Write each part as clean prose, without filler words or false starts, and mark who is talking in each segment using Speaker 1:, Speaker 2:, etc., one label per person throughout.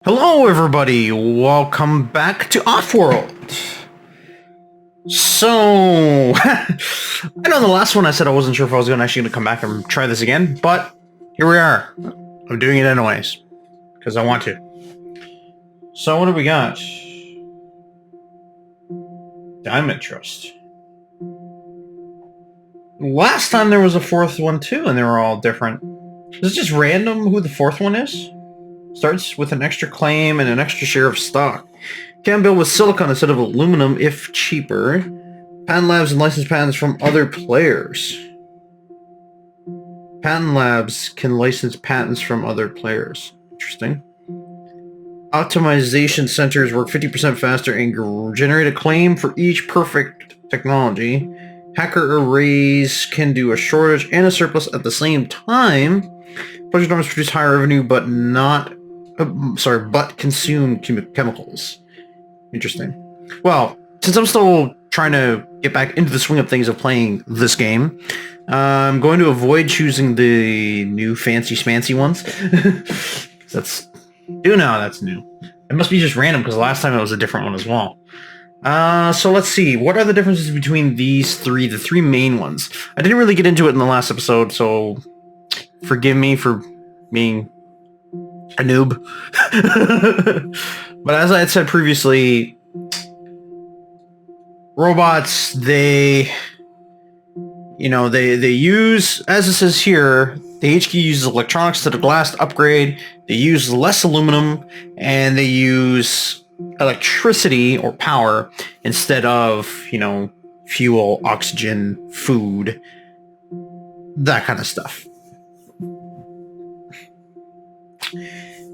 Speaker 1: Hello everybody, welcome back to Offworld. So, I know in the last one I said I wasn't sure if I was actually going to come back and try this again, but here we are. I'm doing it anyways, because I want to. So what do we got? Diamond Trust. Last time there was a fourth one too, and they were all different. Is it just random who the fourth one is? Starts with an extra claim and an extra share of stock. Can build with silicon instead of aluminum if cheaper. Patent labs and licensed patents from other players. Patent labs can license patents from other players. Interesting. Optimization centers work 50% faster and generate a claim for each perfect technology. Hacker arrays can do a shortage and a surplus at the same time. Project arms produce higher revenue, but consume chemicals. Interesting. Well, since I'm still trying to get back into the swing of things of playing this game, I'm going to avoid choosing the new fancy schmancy ones. That's new now. That's new. It must be just random because last time it was a different one as well. So let's see. What are the differences between these three, the three main ones? I didn't really get into it in the last episode, so forgive me for being a noob. But as I had said previously, robots, they use, as it says here, the HQ uses electronics to the glass to upgrade. They use less aluminum, and they use electricity or power instead of, fuel, oxygen, food, that kind of stuff.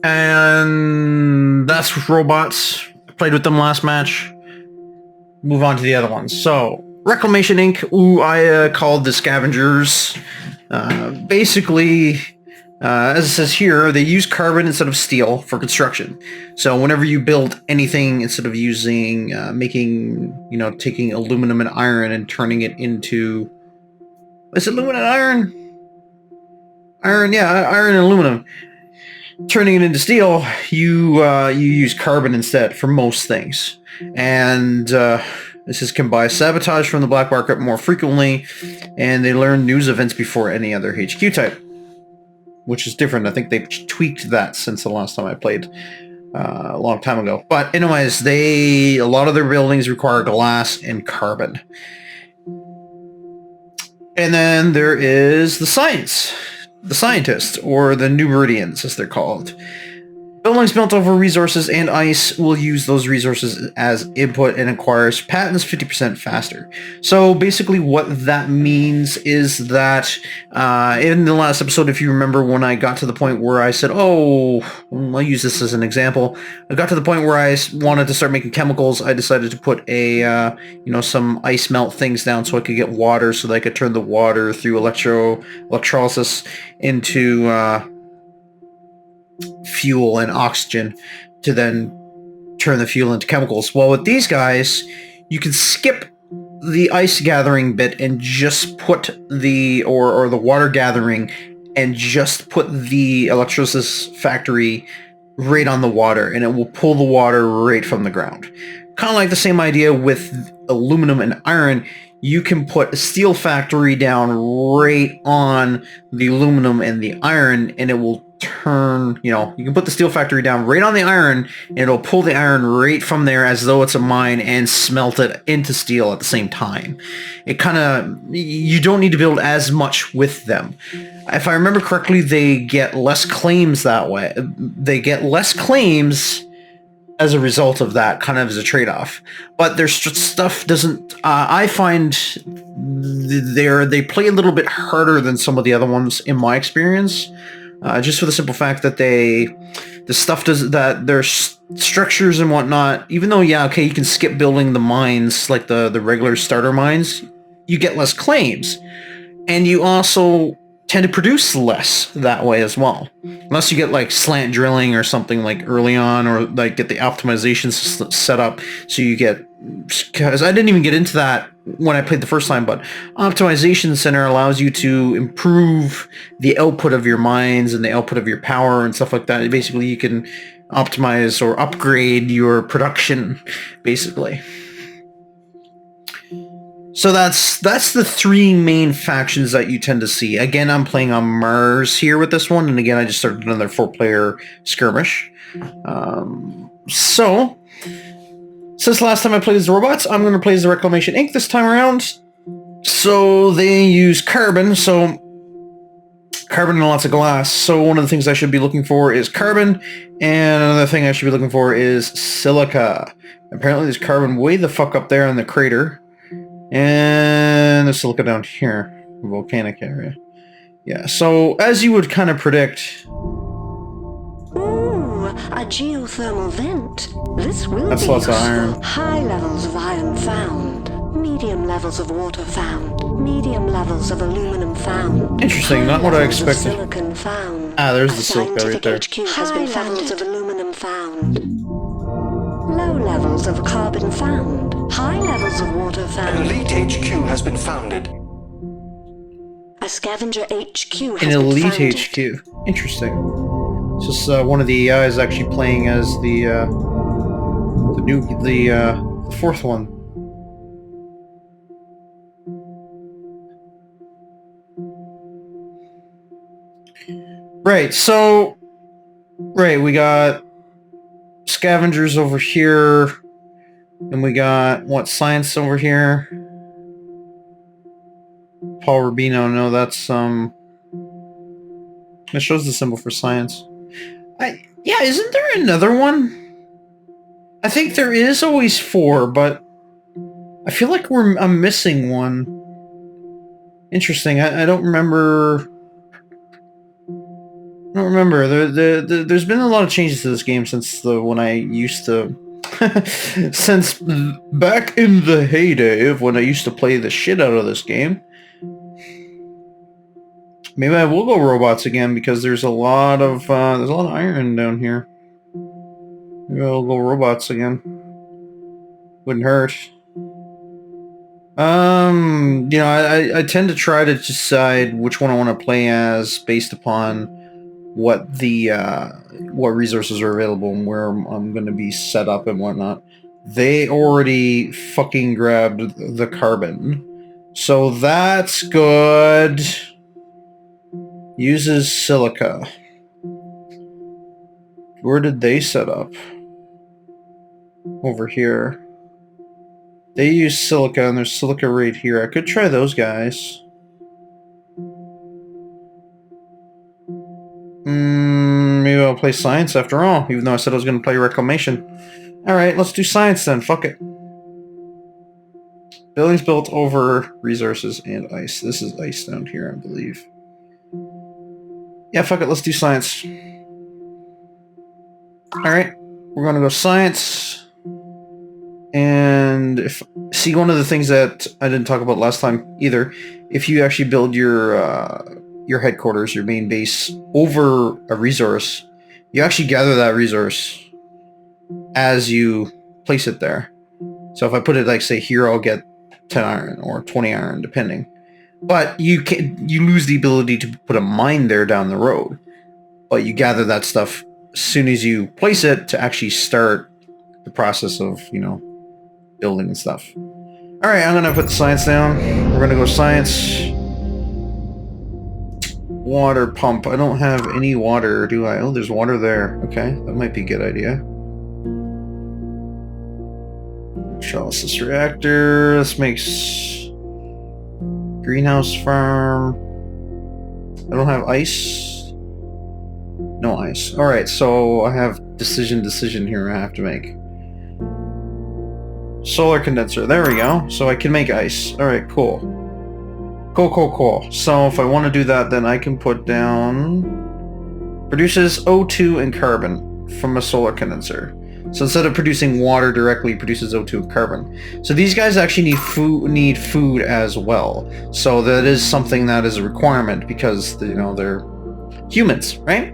Speaker 1: And that's robots. I played with them last match. Move on to the other ones. So, Reclamation Inc. I called the Scavengers. Basically, as it says here, they use carbon instead of steel for construction. So whenever you build anything, instead of using, taking aluminum and iron and turning it into... Is it aluminum and iron? Iron and aluminum. Turning it into steel, you use carbon instead for most things. And this can buy sabotage from the black market more frequently, and they learn news events before any other HQ type, which is different. I think they've tweaked that since the last time I played a long time ago. But anyways, a lot of their buildings require glass and carbon. And then there is the scientists, or the New Meridians, as they're called. Buildings built over resources and ice will use those resources as input and acquires patents 50% faster. So basically what that means is that in the last episode, if you remember, when I got to the point where I said, I'll use this as an example. I got to the point where I wanted to start making chemicals. I decided to put some ice melt things down so I could get water, so that I could turn the water through electrolysis into fuel and oxygen to then turn the fuel into chemicals. Well, with these guys, you can skip the ice gathering bit and just put the water gathering and just put the electrolysis factory right on the water, and it will pull the water right from the ground. Kind of like the same idea with aluminum and iron. You can put a steel factory down right on the aluminum and the iron, and it will turn, you can put the steel factory down right on the iron, and it'll pull the iron right from there as though it's a mine and smelt it into steel at the same time. You don't need to build as much with them. If I remember correctly, they get less claims that way. They get less claims as a result of that, kind of as a trade-off. But their stuff doesn't... I find they play a little bit harder than some of the other ones, in my experience. Just for the simple fact that their structures and whatnot, even though, you can skip building the mines, like the regular starter mines, you get less claims. And you also tend to produce less that way as well. Unless you get like slant drilling or something like early on, or like get the optimization set up so you get... Because I didn't even get into that when I played the first time, but Optimization Center allows you to improve the output of your mines and the output of your power and stuff like that. Basically, you can optimize or upgrade your production, basically. So that's the three main factions that you tend to see. Again, I'm playing on Mars here with this one, and again, I just started another 4-player skirmish. So, since last time I played as the robots, I'm going to play as the Reclamation Inc. this time around. So they use carbon, so carbon and lots of glass. So one of the things I should be looking for is carbon, and another thing I should be looking for is silica. Apparently there's carbon way the fuck up there in the crater. And there's silica down here, volcanic area. Yeah, so as you would kind of predict...
Speaker 2: Ooh, a geothermal vent. This will
Speaker 1: that's
Speaker 2: be
Speaker 1: lots
Speaker 2: useful.
Speaker 1: of iron.
Speaker 2: High levels of iron found. Medium levels of water found. Medium levels of aluminum found.
Speaker 1: Interesting, not what I expected.
Speaker 2: Silicon found.
Speaker 1: Ah, there's the silica right there.
Speaker 2: HQ has been levels of aluminum found. Low levels of carbon found. High levels of water found.
Speaker 3: An elite HQ has been founded.
Speaker 2: A scavenger HQ has
Speaker 1: An
Speaker 2: been
Speaker 1: elite
Speaker 2: founded.
Speaker 1: HQ. Interesting. It's just one of the AIs actually playing as the fourth one. Right, so... Right, we got scavengers over here, and we got, what, science over here? Paul Rubino, no, that's, it shows the symbol for science. Yeah, isn't there another one? I think there is always 4, but I feel like I'm missing one. Interesting, I don't remember... I don't remember. There's been a lot of changes to this game since when I used to... since back in the heyday of when I used to play the shit out of this game. Maybe I will go robots again because there's a lot of iron down here. Maybe I'll go robots again. Wouldn't hurt. You know, I tend to try to decide which one I want to play as based upon what resources are available and where I'm going to be set up and whatnot. They already fucking grabbed the carbon, so that's good. Uses silica. Where did they set up? Over here. They use silica, and there's silica right here. I could try those guys. Maybe I'll play science after all, even though I said I was going to play reclamation. Alright, let's do science then. Fuck it. Buildings built over resources and ice. This is ice down here, I believe. Yeah, fuck it. Let's do science. Alright, we're going to go science. And see, one of the things that I didn't talk about last time either, if you actually build your headquarters, your main base, over a resource, you actually gather that resource as you place it there. So if I put it, like, say here, I'll get 10 iron or 20 iron, depending. But you lose the ability to put a mine there down the road. But you gather that stuff as soon as you place it to actually start the process of, you know, building and stuff. Alright, I'm gonna put the science down. We're gonna go science. Water pump. I don't have any water, do I? Oh, there's water there. Okay, that might be a good idea. Electrolysis reactor. This makes greenhouse farm. I don't have ice. No ice. Alright, so I have decision here I have to make. Solar condenser. There we go. So I can make ice. Alright, cool. Cool. So if I want to do that, then I can put down... Produces O2 and carbon from a solar condenser. So instead of producing water directly, it produces O2 and carbon. So these guys actually need food as well. So that is something that is a requirement because, you know, they're humans, right?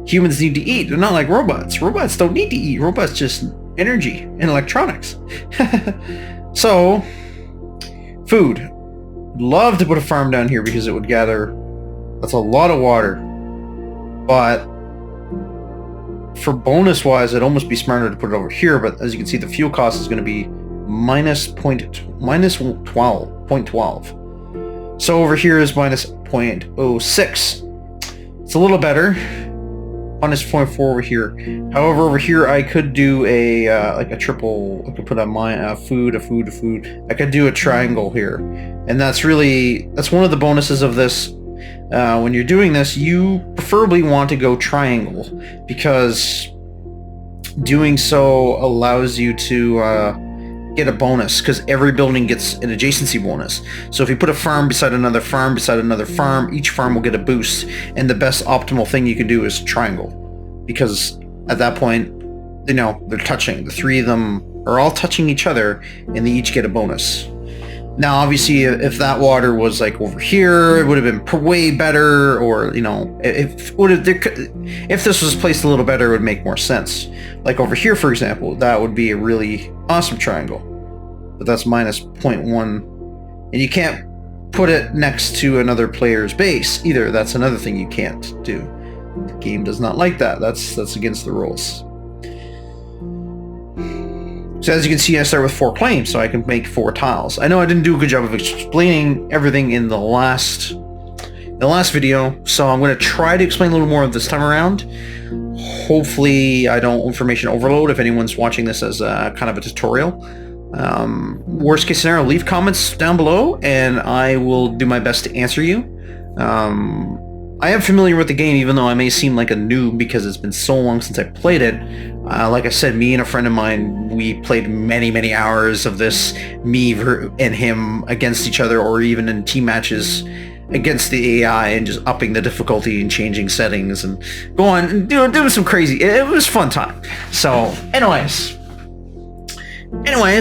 Speaker 1: Humans need to eat. They're not like robots. Robots don't need to eat. Robots just energy and electronics. So, food. Love to put a farm down here because it would gather... That's a lot of water. But for bonus wise, it'd almost be smarter to put it over here, but as you can see, the fuel cost is going to be minus 12.12. So over here is minus 0.06. It's a little better. Minus 0.4 over here. However, over here I could do a like a triple. I could put a food. I could do a triangle here, and that's one of the bonuses of this. When you're doing this, you preferably want to go triangle, because doing so allows you to get a bonus, because every building gets an adjacency bonus. So if you put a farm beside another farm beside another farm, each farm will get a boost, and the best optimal thing you can do is triangle, because at that point, you know, they're touching. The three of them are all touching each other, and they each get a bonus. Now, obviously, if that water was like over here, it would have been way better, or, you know, if this was placed a little better, it would make more sense. Like over here, for example, that would be a really awesome triangle. But that's minus 0.1, and you can't put it next to another player's base either. That's another thing you can't do. The game does not like that. That's against the rules. So as you can see, I start with 4 claims, so I can make 4 tiles. I know I didn't do a good job of explaining everything in the last video, so I'm going to try to explain a little more of this time around. Hopefully I don't information overload if anyone's watching this as a kind of a tutorial. Worst case scenario, leave comments down below, and I will do my best to answer you. I am familiar with the game, even though I may seem like a noob because it's been so long since I played it. Like I said, me and a friend of mine, we played many hours of this, me and him against each other, or even in team matches against the AI, and just upping the difficulty and changing settings and going and doing some crazy. It was a fun time. So, anyways,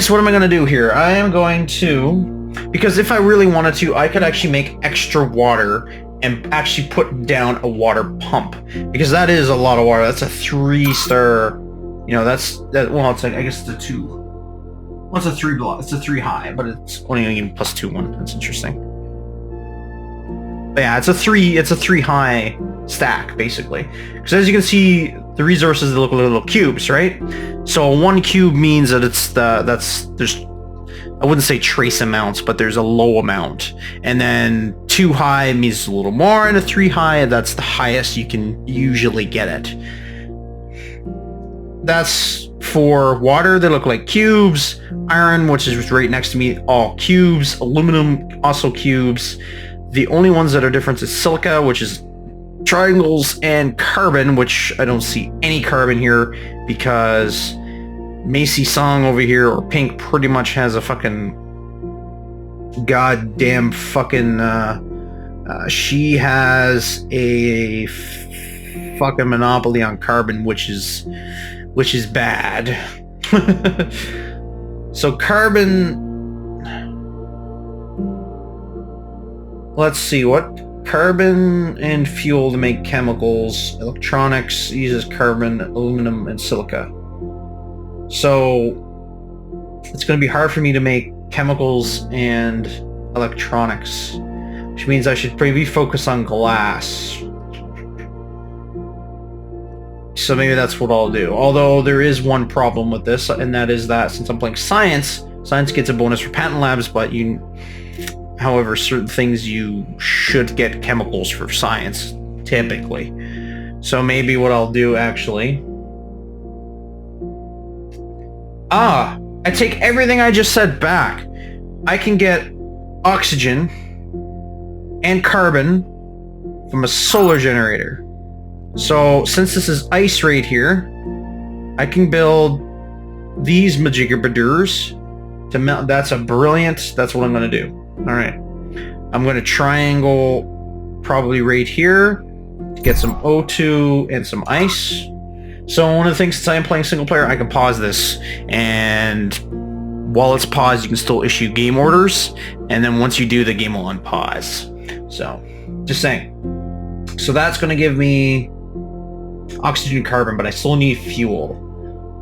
Speaker 1: what am I going to do here? I am going to, because if I really wanted to, I could actually make extra water and actually put down a water pump, because that is a lot of water. That's a 3-star, you know, well, it's like, I guess it's a 2. Well, it's a 3 block. It's a 3 high, but it's only going to give me plus 2/1. That's interesting. But yeah, it's a 3 high stack, basically. Because as you can see, the resources look like little cubes, right? So 1 cube means that there's, I wouldn't say trace amounts, but there's a low amount. And then 2 high means a little more, and a 3 high, that's the highest you can usually get it. That's for water, they look like cubes. Iron, which is right next to me, all cubes. Aluminum, also cubes. The only ones that are different is silica, which is triangles, and carbon, which I don't see any carbon here, because Macy Song over here, or Pink, pretty much has a fucking goddamn fucking she has a fucking monopoly on carbon, which is bad. So carbon, let's see, what carbon and fuel to make chemicals. Electronics uses carbon, aluminum, and silica. So it's going to be hard for me to make chemicals and electronics, which means I should probably focus on glass. So maybe that's what I'll do. Although there is one problem with this, and that is that since I'm playing science gets a bonus for patent labs, but however, certain things you should get chemicals for science, typically. So maybe what I'll do actually, I take everything I just said back. I can get oxygen and carbon from a solar generator. So since this is ice right here, I can build these majigabadurs to melt. That's what I'm going to do. All right. I'm going to triangle probably right here to get some O2 and some ice. So one of the things, since I am playing single player, I can pause this, and while it's paused, you can still issue game orders, and then once you do, the game will unpause. So, just saying. So that's going to give me oxygen and carbon, but I still need fuel.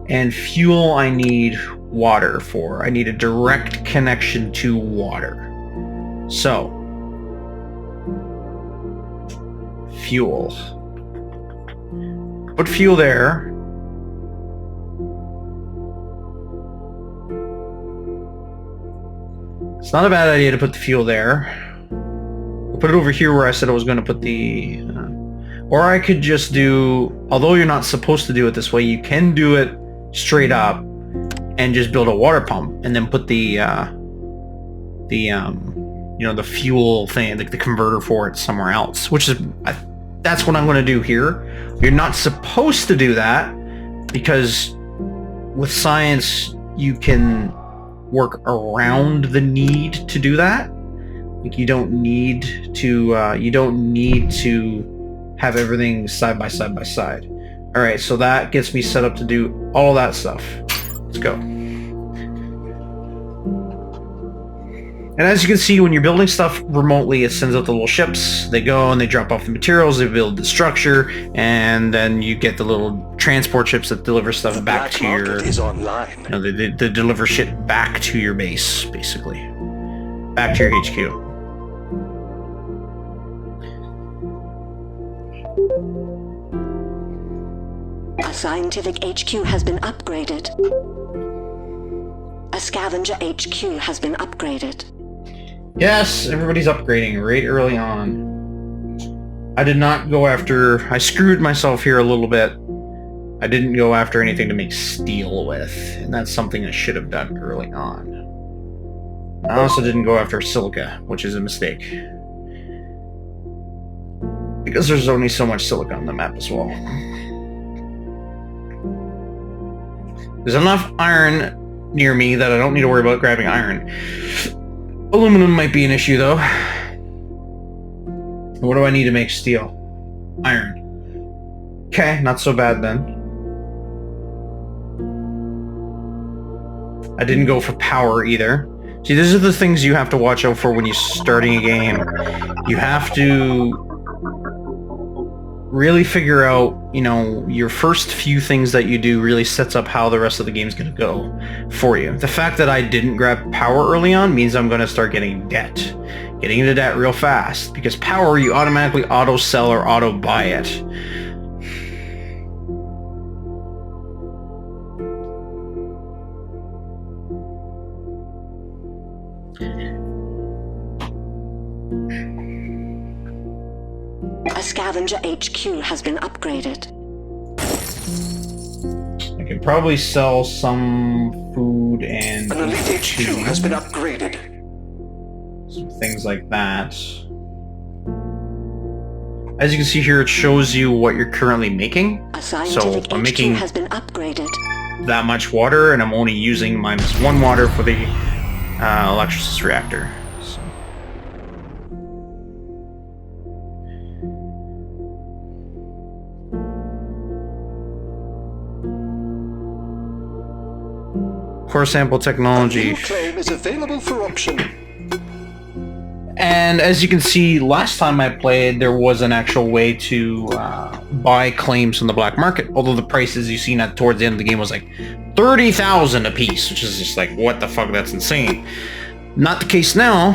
Speaker 1: And fuel I need water for. I need a direct connection to water. So, fuel. Put fuel there. It's not a bad idea to put the fuel there. I'll put it over here where I said I was going to put the... or I could just do... Although you're not supposed to do it this way, you can do it straight up and just build a water pump and then put the fuel thing, like the converter for it somewhere else, which is... that's what I'm going to do here. You're not supposed to do that because with science, you can work around the need to do that. Like you don't need to have everything side by side by side. All right, so that gets me set up to do all that stuff. Let's go. And as you can see, when you're building stuff remotely, it sends out the little ships. They go and they drop off the materials, they build the structure, and then you get the little transport ships that deliver stuff back to your...
Speaker 3: is online.
Speaker 1: You know, they deliver shit back to your base, basically. Back to your HQ.
Speaker 2: A scientific HQ has been upgraded. A scavenger HQ has been upgraded.
Speaker 1: Yes, everybody's upgrading right early on. I did not go after... I screwed myself here a little bit. I didn't go after anything to make steel with, and that's something I should have done early on. I also didn't go after silica, which is a mistake. Because there's only so much silica on the map as well. There's enough iron near me that I don't need to worry about grabbing iron. Aluminum might be an issue, though. What do I need to make steel? Iron. Okay, not so bad then. I didn't go for power either. See, these are the things you have to watch out for when you're starting a game. You have to really figure out, you know, your first few things that you do really sets up how the rest of the game's going to go for you. The fact that I didn't grab power early on means I'm going to start getting debt. Getting into debt real fast. Because power, you automatically auto-sell or auto-buy it.
Speaker 2: A scavenger HQ has been upgraded.
Speaker 1: I can probably sell some food and...
Speaker 3: An elite HQ has been upgraded.
Speaker 1: Some things like that. As you can see here, it shows you what you're currently making.
Speaker 2: A scientific
Speaker 1: So I'm
Speaker 2: HQ
Speaker 1: making
Speaker 2: has been upgraded.
Speaker 1: that much water, and I'm only using -1 water for the electrolysis reactor. So. Core sample technology.
Speaker 3: New claim is available for option.
Speaker 1: And as you can see, last time I played, there was an actual way to buy claims from the black market. Although the prices you seen at towards the end of the game was like 30,000 a piece, which is just like, what the fuck? That's insane. Not the case now.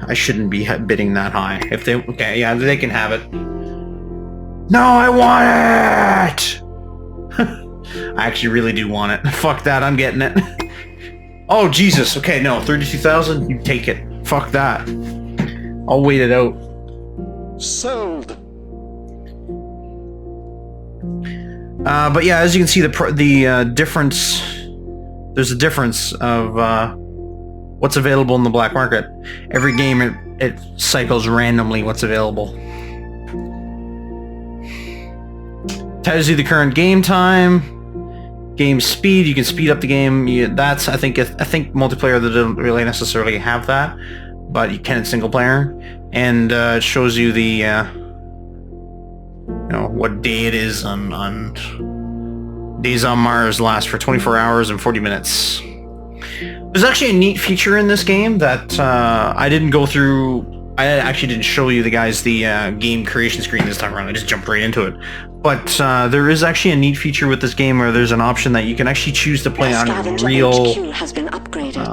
Speaker 1: I shouldn't be bidding that high. If they, okay, yeah, they can have it. No, I want it. I actually really do want it. Fuck that, I'm getting it. Oh Jesus. Okay, no, 32,000. You take it. Fuck that. I'll wait it out.
Speaker 3: Sold.
Speaker 1: But yeah, as you can see, the difference. There's a difference of what's available in the black market. Every game it cycles randomly what's available. Tells you the current game time, game speed. You can speed up the game. That's I think multiplayer that don't really necessarily have that, but you can in single player, and it shows you the you know what day it is on days on Mars last for 24 hours and 40 minutes. There's actually a neat feature in this game that I didn't go through. I actually didn't show you the game creation screen this time around. I just jumped right into it. But there is actually a neat feature with this game where there's an option that you can actually choose to play on real
Speaker 2: has been upgraded.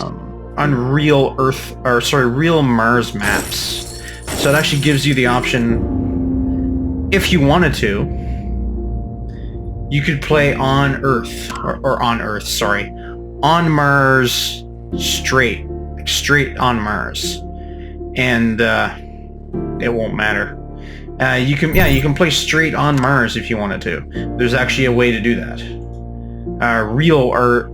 Speaker 1: real Earth, or sorry, real Mars maps. So it actually gives you the option, if you wanted to, you could play on Earth, or on Earth, sorry, on Mars straight. I like straight on Mars, and it won't matter. You can play straight on Mars if you wanted to. There's actually a way to do that. Real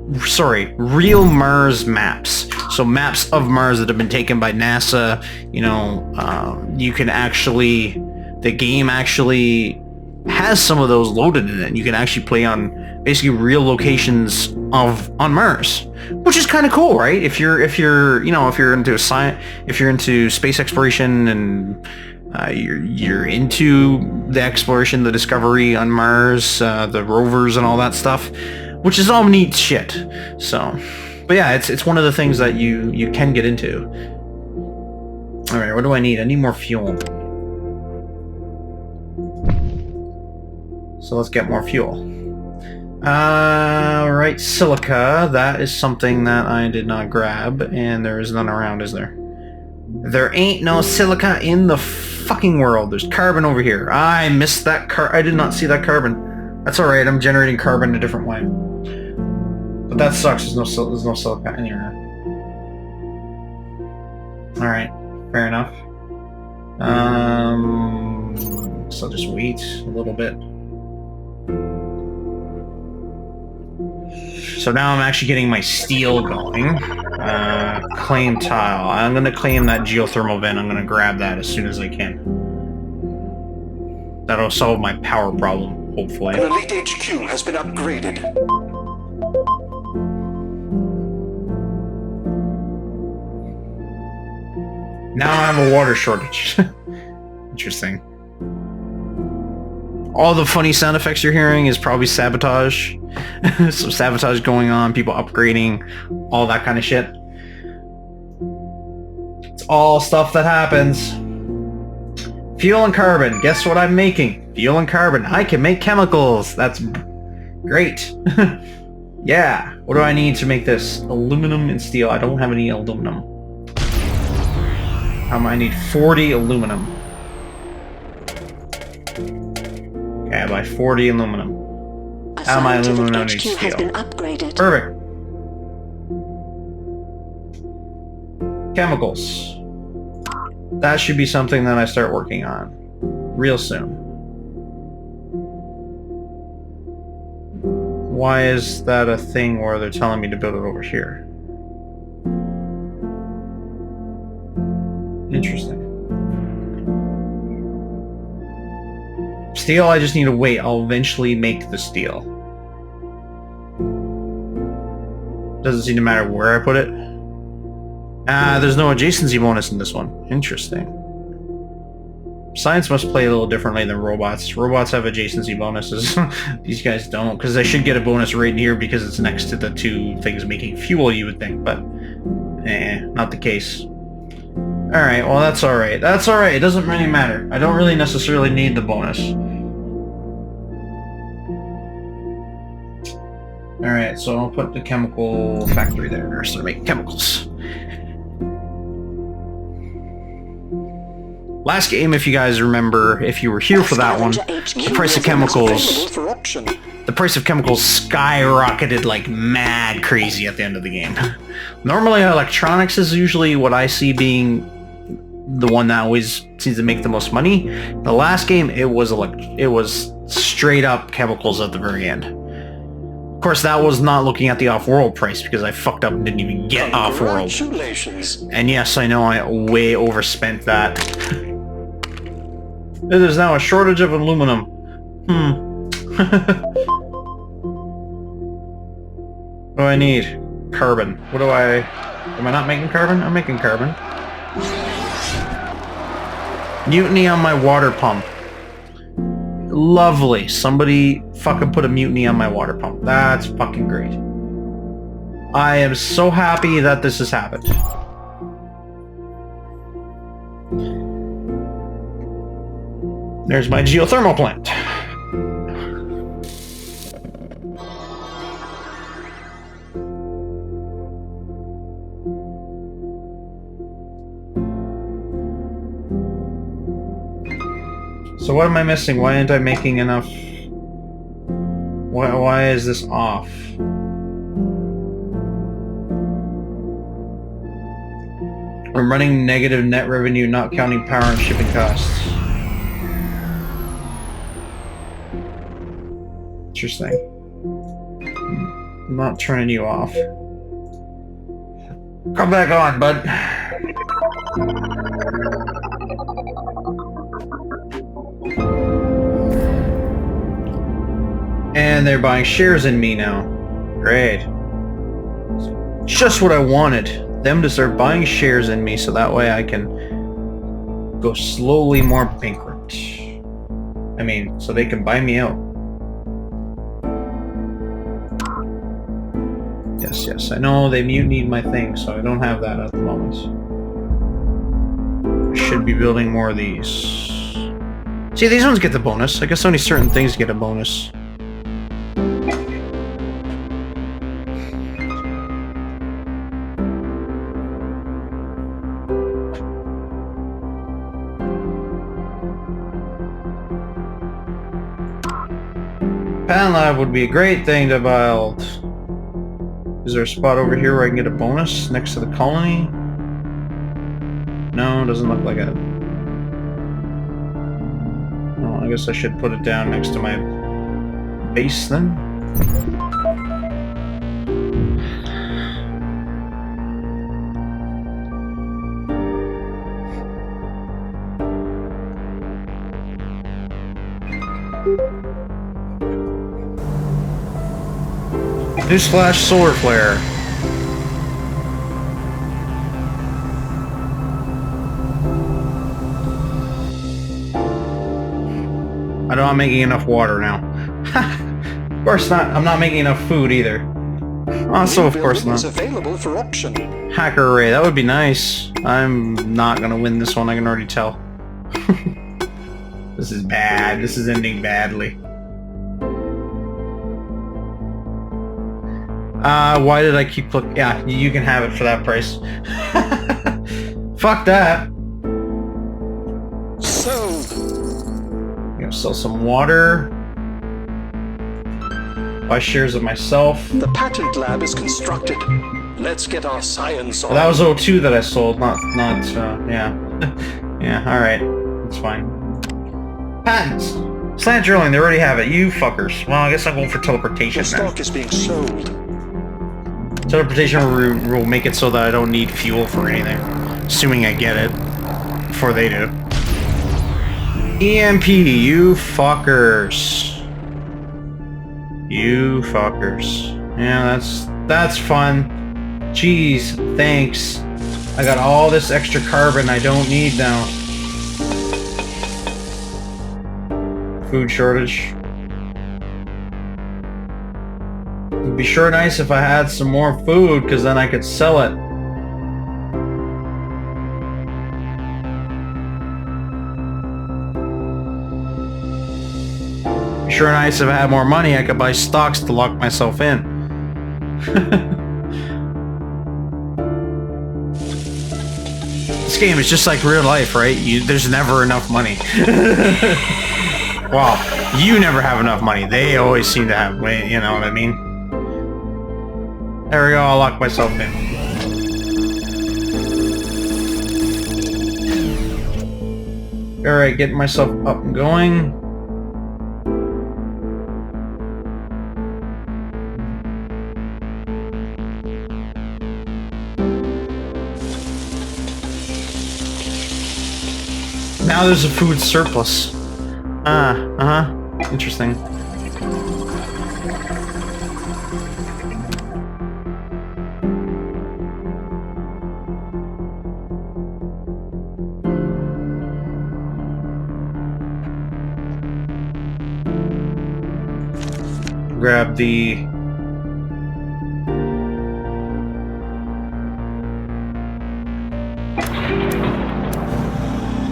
Speaker 1: Mars maps. So maps of Mars that have been taken by NASA. You know, you can actually, the game actually has some of those loaded in it. And you can actually play on basically real locations on Mars, which is kind of cool, right? If you're into science, if you're into space exploration and you're into the exploration, the discovery on Mars, the rovers and all that stuff, which is all neat shit. So, but yeah, it's one of the things that you can get into. All right, what do I need? I need more fuel. So let's get more fuel. Right, silica. That is something that I did not grab, and there is none around, is there? There ain't no silica in the fucking world. There's carbon over here. I missed that I did not see that carbon. That's alright, I'm generating carbon a different way. But that sucks, there's no silica anywhere. Alright, fair enough. So I'll just wait a little bit. So now I'm actually getting my steel going. Claim tile. I'm going to claim that geothermal vent. I'm going to grab that as soon as I can. That'll solve my power problem, hopefully.
Speaker 3: An elite HQ has been upgraded.
Speaker 1: Now I have a water shortage. Interesting. All the funny sound effects you're hearing is probably sabotage. Some sabotage going on, people upgrading, all that kind of shit. It's all stuff that happens. Fuel and carbon. Guess what I'm making? Fuel and carbon. I can make chemicals. That's great. Yeah. What do I need to make this? Aluminum and steel. I don't have any aluminum. I need 40 aluminum. Okay, I buy 40 aluminum. How my aluminum needs steel.
Speaker 2: Has been upgraded.
Speaker 1: Perfect. Chemicals. That should be something that I start working on real soon. Why is that a thing where they're telling me to build it over here? Interesting. Steel, I just need to wait. I'll eventually make the steel. Doesn't seem to matter where I put it. There's no adjacency bonus in this one. Interesting. Science must play a little differently than robots. Robots have adjacency bonuses. These guys don't, because they should get a bonus right here because it's next to the two things making fuel, you would think, but not the case. Alright, well that's alright. That's alright, it doesn't really matter. I don't really necessarily need the bonus. Alright, so I'll put the chemical factory there, so to make chemicals. Last game, if you guys remember, if you were here for that one, the price of chemicals... The price of chemicals skyrocketed like mad crazy at the end of the game. Normally electronics is usually what I see being the one that always seems to make the most money. The last game, it was straight up chemicals at the very end. Of course, that was not looking at the Offworld price because I fucked up and didn't even get Offworld. And yes, I know I way overspent that. There's now a shortage of aluminum. What do I need? Carbon. What do I... Am I not making carbon? I'm making carbon. Mutiny on my water pump. Lovely. Somebody fucking put a mutiny on my water pump. That's fucking great. I am so happy that this has happened. There's my geothermal plant. So what am I missing? Why aren't I making enough? Why is this off? I'm running negative net revenue, not counting power and shipping costs. Interesting. I'm not turning you off. Come back on, bud. And they're buying shares in me now. Great. Just what I wanted. Them to start buying shares in me so that way I can go slowly more bankrupt. I mean, so they can buy me out. Yes, I know they mutinied my thing, so I don't have that at the moment. I should be building more of these. See, these ones get the bonus. I guess only certain things get a bonus. Pan Lab would be a great thing to build. Is there a spot over here where I can get a bonus next to the colony? No, doesn't look like it. Well, I guess I should put it down next to my base then. Newsflash, solar flare. I know I'm making enough water now. Of course not. I'm not making enough food either. Also, of course not.
Speaker 3: Available for auction.
Speaker 1: Hacker array. That would be nice. I'm not gonna win this one. I can already tell. This is bad. This is ending badly. Why did I keep looking? Yeah, you can have it for that price. Fuck that.
Speaker 3: Sold.
Speaker 1: I'm gonna sell some water. Buy shares of myself.
Speaker 3: The patent lab is constructed. Let's get our science on.
Speaker 1: Well, that was O2 that I sold, not, yeah. Yeah, alright. That's fine. Patents! Slant drilling, they already have it. You fuckers. Well, I guess I'm going for teleportation
Speaker 3: The stock is being sold.
Speaker 1: Teleportation will make it so that I don't need fuel for anything. Assuming I get it. Before they do. EMP, you fuckers. You fuckers. Yeah, that's fun. Jeez, thanks. I got all this extra carbon I don't need now. Food shortage. It'd be sure nice if I had some more food, because then I could sell it. Be sure nice if I had more money, I could buy stocks to lock myself in. This game is just like real life, right? There's never enough money. Well, you never have enough money. They always seem to have, you know what I mean? There we go, I'll lock myself in. Alright, getting myself up and going. Now there's a food surplus. Interesting. Grab the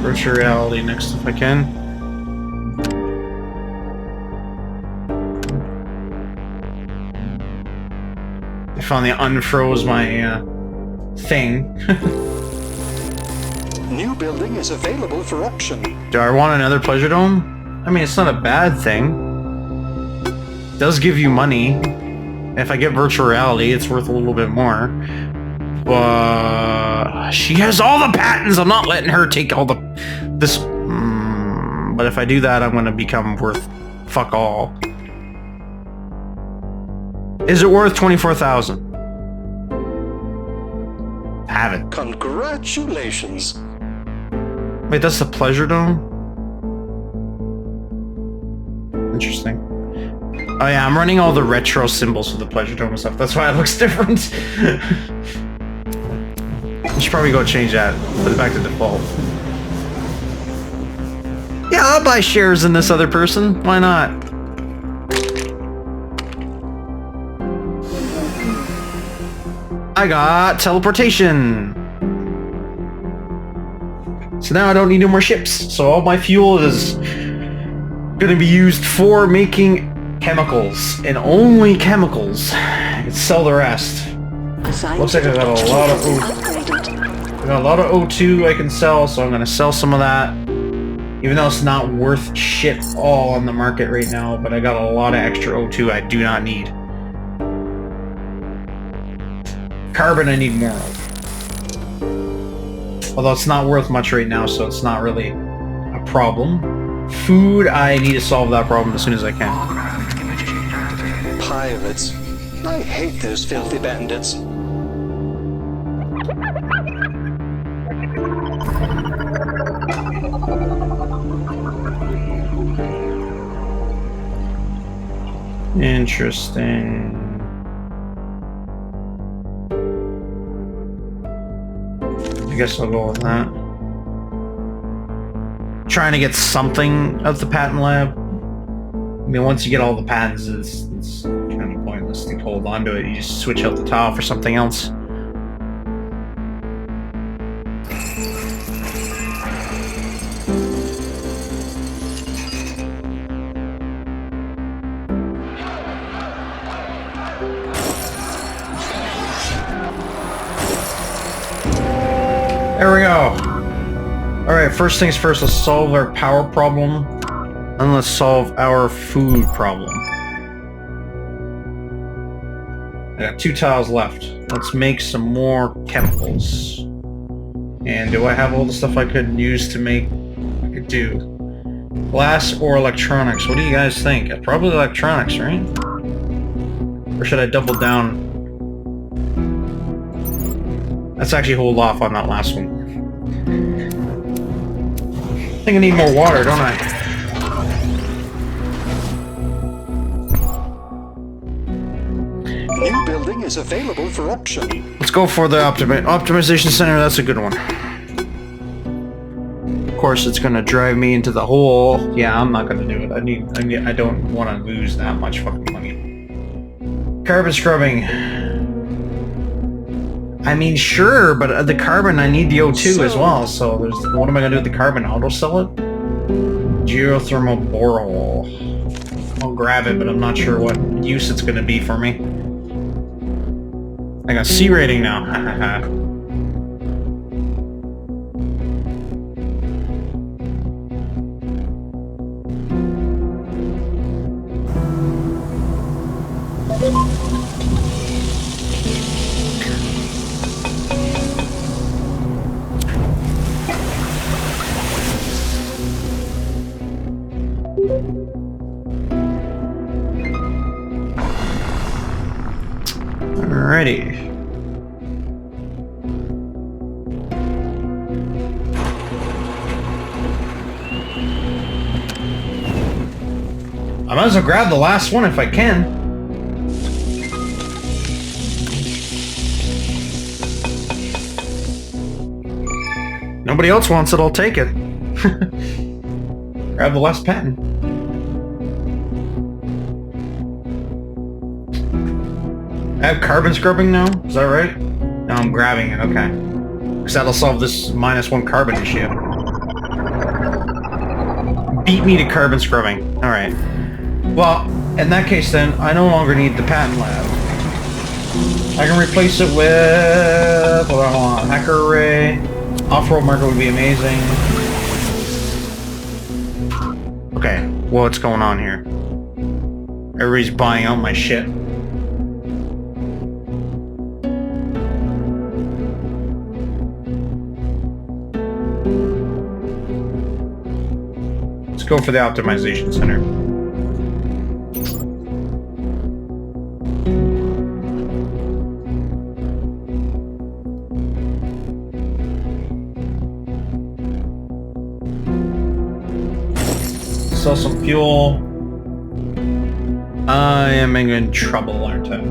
Speaker 1: virtual reality next if I can. I finally unfroze my thing.
Speaker 3: New building is available for auction.
Speaker 1: Do I want another pleasure dome? I mean, it's not a bad thing. It does give you money. If I get virtual reality, it's worth a little bit more. But She has all the patents. I'm not letting her take all the... This... but if I do that, I'm gonna become worth fuck all. Is it worth 24,000? Have it.
Speaker 3: Congratulations.
Speaker 1: Wait, that's the pleasure dome? Interesting. Oh yeah, I'm running all the retro symbols for the pleasure dome and stuff. That's why it looks different. I should probably go change that. Put it back to default. Yeah, I'll buy shares in this other person. Why not? I got teleportation. So now I don't need no more ships. So all my fuel is gonna be used for making chemicals, and only chemicals. And sell the rest. Looks like I got a lot of O2 I can sell, so I'm gonna sell some of that. Even though it's not worth shit all on the market right now, but I got a lot of extra O2 I do not need. Carbon I need more of. Although it's not worth much right now, so it's not really a problem. Food, I need to solve that problem as soon as I can.
Speaker 3: Pirates. I hate those filthy bandits.
Speaker 1: Interesting. I guess I'll go with that. Trying to get something of the patent lab. I mean, once you get all the patents, it's kind of pointless to hold on to it. You just switch out the tile for something else. There we go. Alright, first things first, let's solve our power problem. And let's solve our food problem. I got 2 tiles left. Let's make some more chemicals. And do I have all the stuff I could use to make... I could do glass or electronics? What do you guys think? Probably electronics, right? Or should I double down? Let's actually hold off on that last one. I think I need more water, don't I?
Speaker 3: New building is available for auction.
Speaker 1: Let's go for the optimization center. That's a good one. Of course, it's gonna drive me into the hole. Yeah, I'm not gonna do it. I don't want to lose that much fucking money. Carbon scrubbing. I mean, sure, but the carbon, I need the O2 as well, so there's... What am I gonna do with the carbon? Auto-sell it? Geothermal borehole. I'll grab it, but I'm not sure what use it's gonna be for me. I got C rating now, hahaha. Alrighty. I might as well grab the last one if I can. Nobody else wants it, I'll take it. Grab the last patent. I have carbon scrubbing now? Is that right? No, I'm grabbing it, okay. Because that'll solve this -1 carbon issue. Beat me to carbon scrubbing. Alright. Well, in that case then, I no longer need the patent lab. I can replace it with... What do I want? Hacker array. Offworld market would be amazing. Okay, what's going on here? Everybody's buying out my shit. go for the optimization center. Sell some fuel. I am in trouble, aren't I?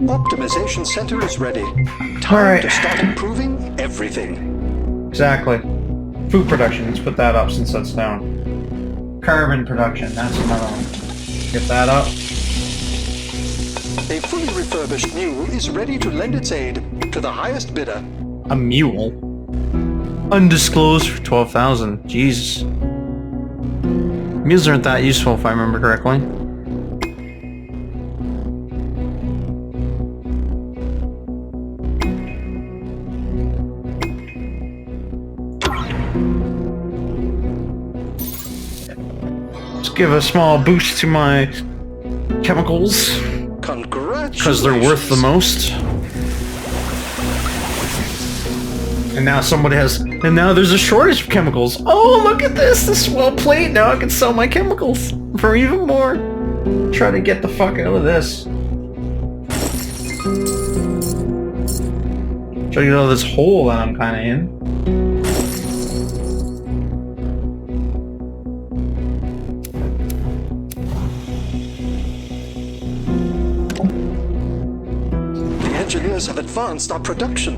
Speaker 3: Optimization center is ready. Time to start improving everything.
Speaker 1: Exactly. Food production, let's put that up since that's down. Carbon production, that's another one. Get that up.
Speaker 3: A fully refurbished mule is ready to lend its aid to the highest bidder.
Speaker 1: A mule? Undisclosed for 12,000. Jesus. Mules aren't that useful if I remember correctly. Give a small boost to my chemicals because they're worth the most. And now there's a shortage of chemicals. Oh, look at this well played. Now I can sell my chemicals for even more. Try to get the fuck out of this. Try to get out of this hole that I'm kind of in.
Speaker 3: Engineers have advanced our production.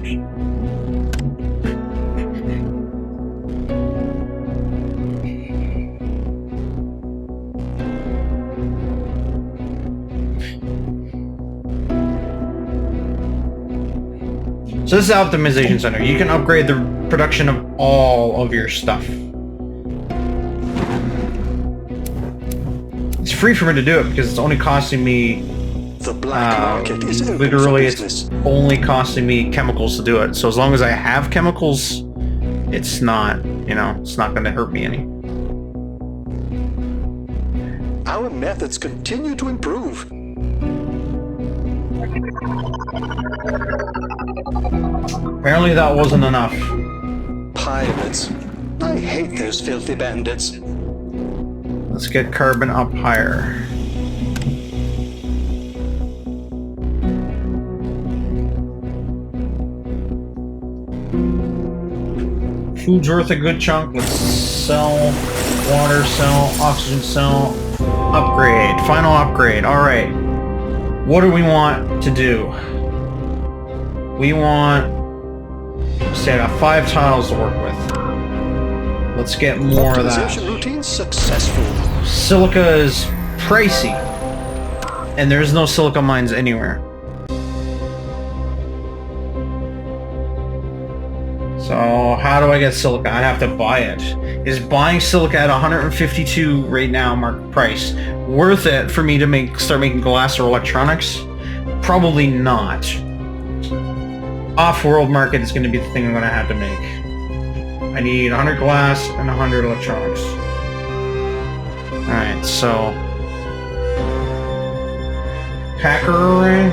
Speaker 1: So this is the optimization center. You can upgrade the production of all of your stuff. It's free for me to do it because it's only costing me
Speaker 3: the black market is open
Speaker 1: literally
Speaker 3: for business.
Speaker 1: It's only costing me chemicals to do it. So as long as I have chemicals, it's not, it's not going to hurt me any.
Speaker 3: Our methods continue to improve.
Speaker 1: Apparently that wasn't enough.
Speaker 3: Pirates. I hate those filthy bandits.
Speaker 1: Let's get carbon up higher. Food's worth a good chunk. Let's sell water, sell oxygen, sell upgrade. Final upgrade. Alright. What do we want to do? We want, say, I got 5 tiles to work with. Let's get more of that.
Speaker 3: Optimization routine successful.
Speaker 1: Silica is pricey. And there's no silica mines anywhere. So how do I get silica? I have to buy it. Is buying silica at 152 right now market price worth it for me to start making glass or electronics? Probably not. Offworld market is going to be the thing I'm going to have to make. I need 100 glass and 100 electronics. Alright, so hacker array?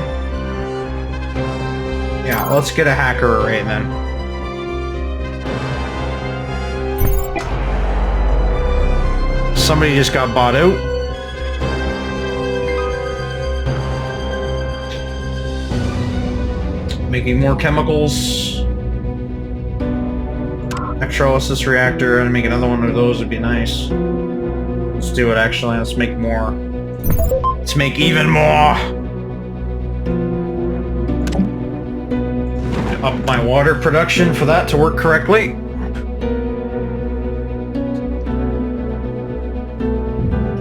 Speaker 1: Yeah, let's get a hacker array then. Somebody just got bought out. Making more chemicals. Electrolysis reactor, and make another one of those would be nice. Let's do it actually, let's make more. Let's make even more! Up my water production for that to work correctly.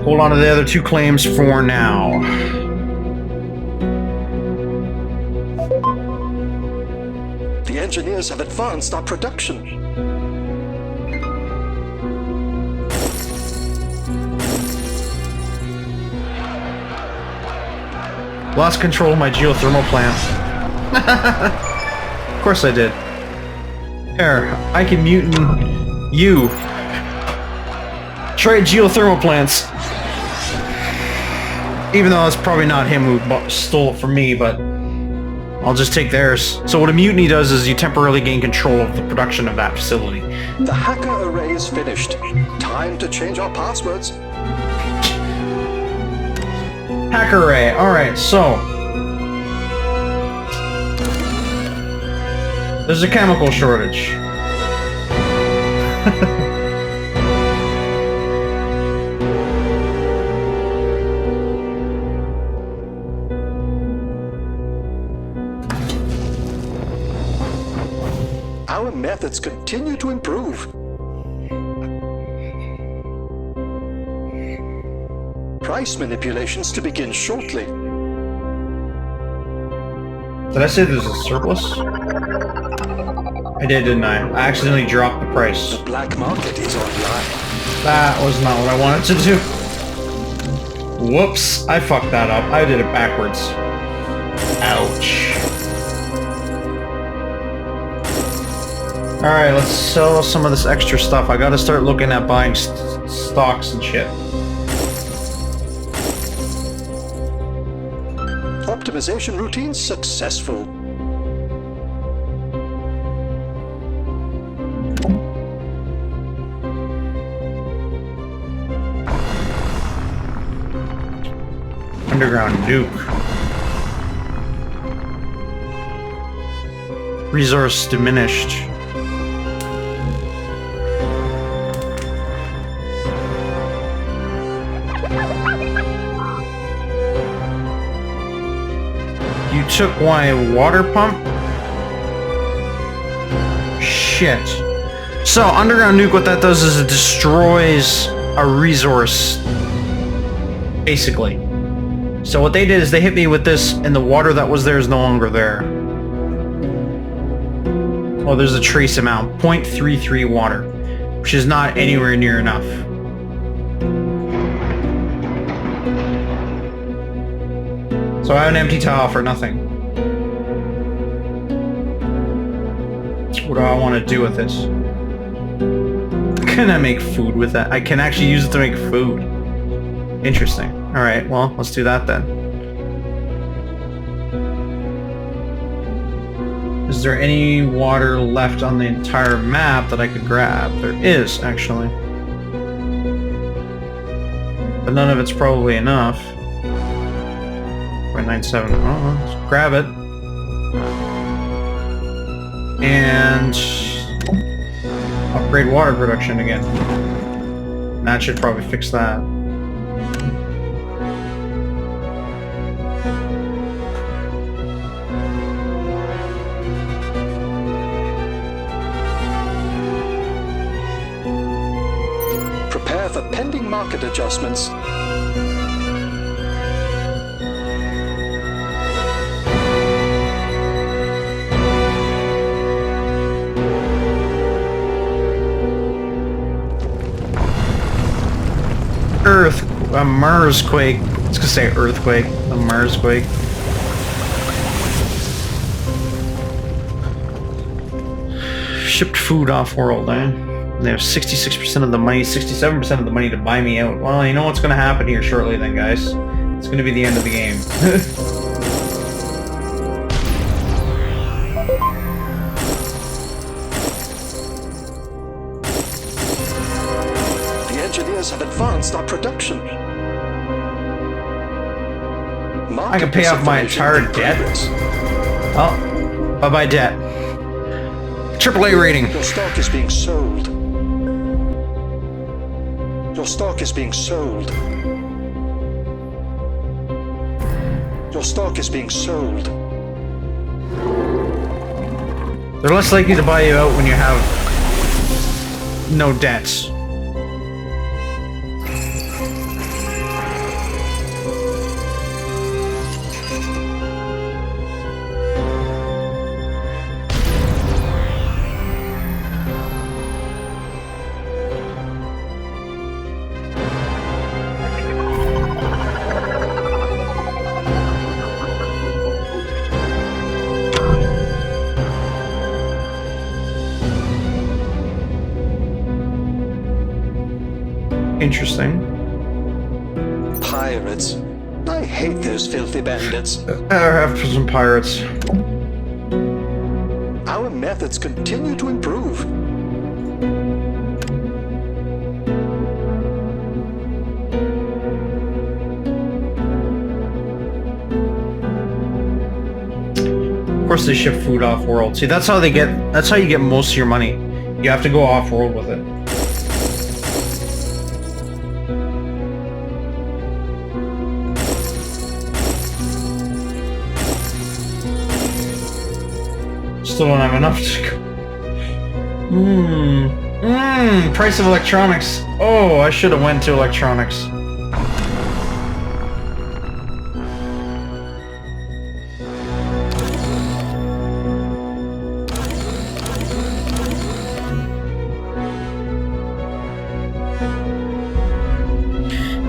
Speaker 1: Hold on to the other 2 claims for now.
Speaker 3: The engineers have advanced our production.
Speaker 1: Lost control of my geothermal plant. course I did. Here, I can mutant you. Try geothermal plants. Even though it's probably not him who stole it from me, but I'll just take theirs. So what a mutiny does is you temporarily gain control of the production of that facility.
Speaker 3: The hacker array is finished. Time to change our passwords.
Speaker 1: Hacker array. Alright, so there's a chemical shortage.
Speaker 3: Our methods continue to improve. Price manipulations to begin shortly.
Speaker 1: Did I say there's a surplus? I did, didn't I? I accidentally dropped the price.
Speaker 3: The black market is online.
Speaker 1: That was not what I wanted to do. Whoops, I fucked that up. I did it backwards. Ouch. Alright, let's sell some of this extra stuff. I gotta start looking at buying stocks and shit.
Speaker 3: Optimization routine successful.
Speaker 1: Underground nuke. Resource diminished. You took my water pump? Shit. So, underground nuke, what that does is it destroys a resource. Basically. So what they did is they hit me with this, and the water that was there is no longer there. Well, there's a trace amount. 0.33 water. Which is not anywhere near enough. So I have an empty tile for nothing. What do I want to do with it? Can I make food with that? I can actually use it to make food. Interesting. Alright, well, let's do that then. Is there any water left on the entire map that I could grab? There is, actually. But none of it's probably enough. 0.97. Oh, let's grab it. And upgrade water production again. And that should probably fix that.
Speaker 3: Prepare for pending market adjustments.
Speaker 1: A Marsquake. I was gonna say earthquake. A Marsquake. Shipped food off-world, eh? They have 66% of the money, 67% of the money to buy me out. Well, you know what's gonna happen here shortly then, guys. It's gonna be the end of the game.
Speaker 3: Engineers have advanced our production.
Speaker 1: I can pay off my entire debt. Oh, bye-bye debt. AAA rating.
Speaker 3: Your stock is being sold. Your stock is being sold. Your stock is being sold.
Speaker 1: They're less likely to buy you out when you have no debts. Interesting.
Speaker 3: Pirates. I hate those filthy bandits.
Speaker 1: I have some pirates.
Speaker 3: Our methods continue to improve.
Speaker 1: Of course, they ship food off-world. See, that's how you get most of your money. You have to go off-world with it. Still don't have enough to go. Price of electronics. Oh, I should have went to electronics.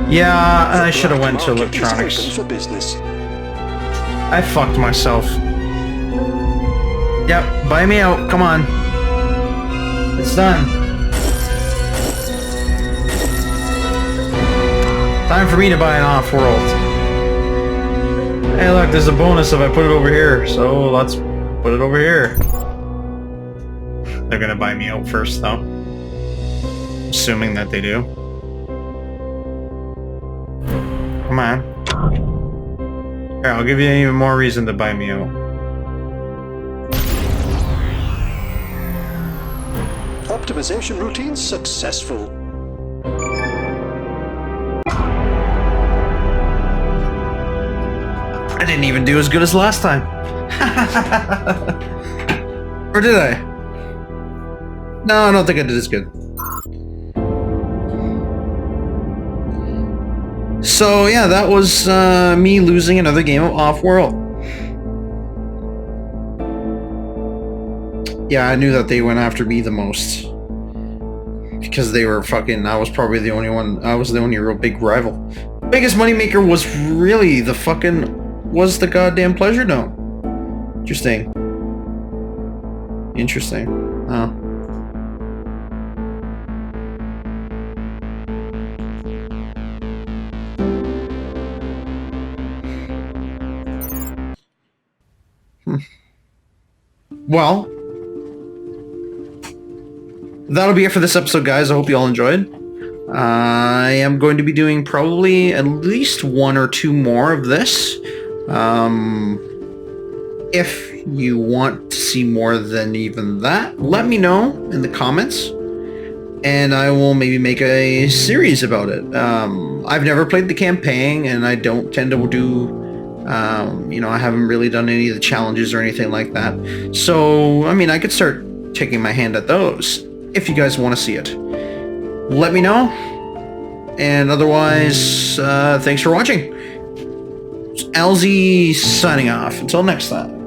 Speaker 1: Yeah, I should have went to electronics.
Speaker 3: For business.
Speaker 1: I fucked myself. Yep, buy me out. Come on. It's done. Time for me to buy an off-world. Hey, look, there's a bonus if I put it over here. So let's put it over here. They're gonna buy me out first, though. Assuming that they do. Come on. Here, I'll give you even more reason to buy me out.
Speaker 3: Optimization routine successful.
Speaker 1: I didn't even do as good as last time. Or did I? No, I don't think I did as good. So yeah, that was me losing another game of Offworld. Yeah, I knew that they went after me the most. Because they were fucking... I was probably the only one... I was the only real big rival. Biggest moneymaker was really the fucking... was the goddamn Pleasure Dome. Interesting. Interesting. Oh. Well... that'll be it for this episode, guys. I hope you all enjoyed. I am going to be doing probably at least one or two more of this. If you want to see more than even that, let me know in the comments, and I will maybe make a series about it. I've never played the campaign, and I don't tend to do, you know, I haven't really done any of the challenges or anything like that. So, I mean, I could start taking my hand at those. If you guys want to see it, let me know. And otherwise, thanks for watching. LZ signing off. Until next time.